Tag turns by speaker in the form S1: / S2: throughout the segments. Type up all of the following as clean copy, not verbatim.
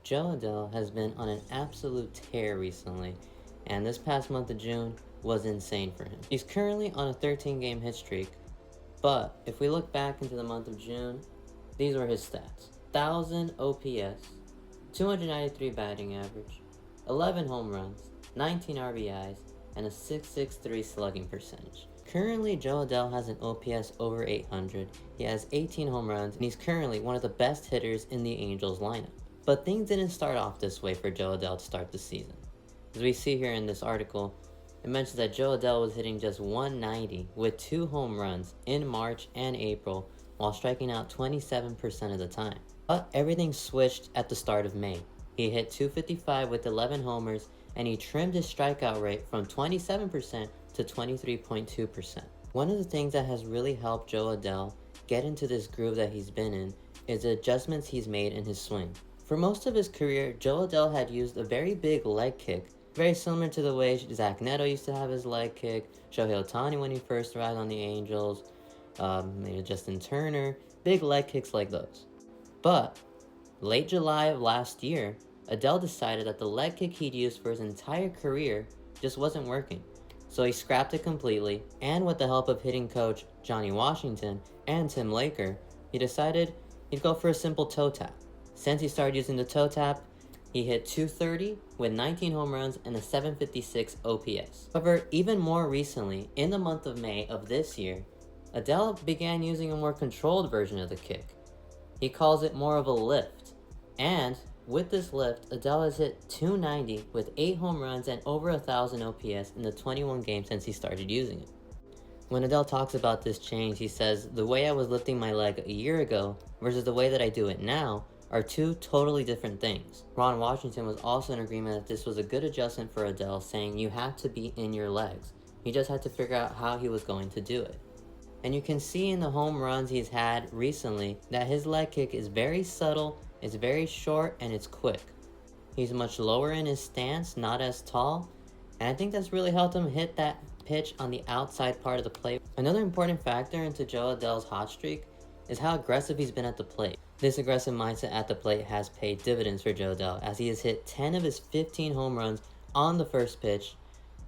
S1: Jo Adell has been on an absolute tear recently, and this past month of June was insane for him. He's currently on a 13-game hit streak, but if we look back into the month of June, these were his stats. 1,000 OPS, 293 batting average, 11 home runs, 19 RBIs, and a .663 slugging percentage. Currently, Jo Adell has an OPS over 800, he has 18 home runs, and he's currently one of the best hitters in the Angels lineup. But things didn't start off this way for Jo Adell to start the season. As we see here in this article, it mentions that Jo Adell was hitting just 190 with 2 home runs in March and April while striking out 27% of the time. But everything switched at the start of May. He hit 255 with 11 homers, and he trimmed his strikeout rate from 27% to 23.2%. One of the things that has really helped Jo Adell get into this groove that he's been in is the adjustments he's made in his swing. For most of his career, Jo Adell had used a very big leg kick, very similar to the way Zach Neto used to have his leg kick, Shohei Ohtani when he first arrived on the Angels, maybe Justin Turner, big leg kicks like those. But late July of last year, Adell decided that the leg kick he'd used for his entire career just wasn't working. So he scrapped it completely, and with the help of hitting coach Johnny Washington and Tim Laker, he decided he'd go for a simple toe tap. Since he started using the toe tap, he hit 230 with 19 home runs and a .756 OPS. However, even more recently, in the month of May of this year, Adell began using a more controlled version of the kick. He calls it more of a lift. And with this lift, Adell has hit 290 with 8 home runs and over 1,000 OPS in the 21 games since he started using it. When Adell talks about this change, he says, "The way I was lifting my leg a year ago versus the way that I do it now are two totally different things." Ron Washington was also in agreement that this was a good adjustment for Adell, saying you have to be in your legs. He just had to figure out how he was going to do it. And you can see in the home runs he's had recently that his leg kick is very subtle, it's very short, and it's quick. He's much lower in his stance, not as tall, and I think that's really helped him hit that pitch on the outside part of the plate. Another important factor into Jo Adell's hot streak is how aggressive he's been at the plate. This aggressive mindset at the plate has paid dividends for Jo Adell, as he has hit 10 of his 15 home runs on the first pitch.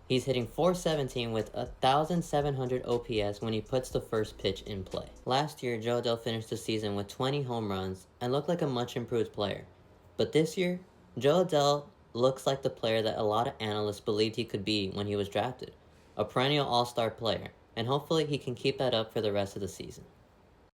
S1: He's hitting .417 with 1,700 OPS when he puts the first pitch in play. Last year, Jo Adell finished the season with 20 home runs and looked like a much improved player. But this year, Jo Adell looks like the player that a lot of analysts believed he could be when he was drafted, a perennial all-star player, and hopefully he can keep that up for the rest of the season.